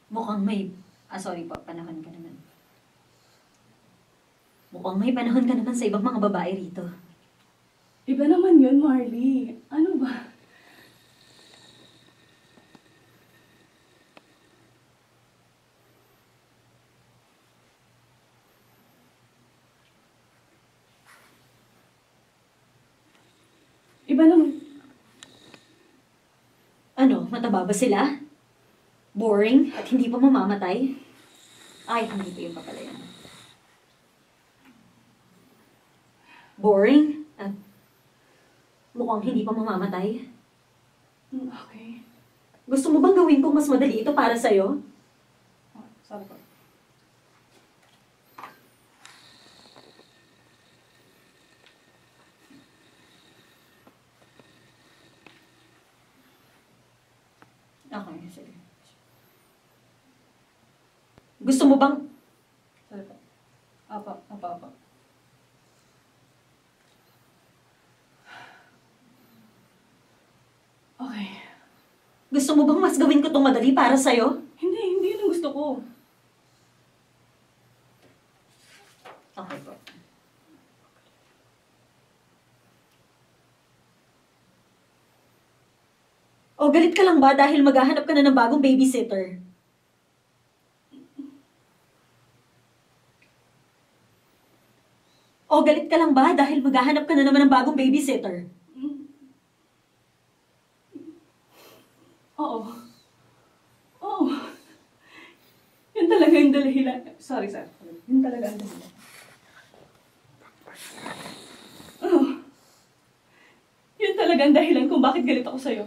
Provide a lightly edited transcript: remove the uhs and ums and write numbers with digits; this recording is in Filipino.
Mukhang may... sorry po, panahon ka naman. Mukhang may panahon ka naman sa ibang mga babae rito. Iba naman yun, Marley. Ano ba? Iba naman. Ano, mataba ba sila? Boring at hindi pa mamamatay? Ay, hindi pa yung papalayan. Boring at mukhang hindi pa mamamatay? Okay. Gusto mo bang gawin kong mas madali ito para sa'yo? Oh, sorry po. Okay, sige. Gusto mo bang... Sorry po. Apa. Okay. Gusto mo bang mas gawin ko itong madali para sa'yo? Hindi yun ang gusto ko. Okay po. O, galit ka lang ba dahil maghahanap ka na ng bagong babysitter? O, galit ka lang ba dahil maghahanap ka na naman ng bagong babysitter? Oo. Yun talaga yung dahilan. Sorry. Yun talaga ang dahilan. Yun talaga ang dahilan kung bakit galit ako sa'yo.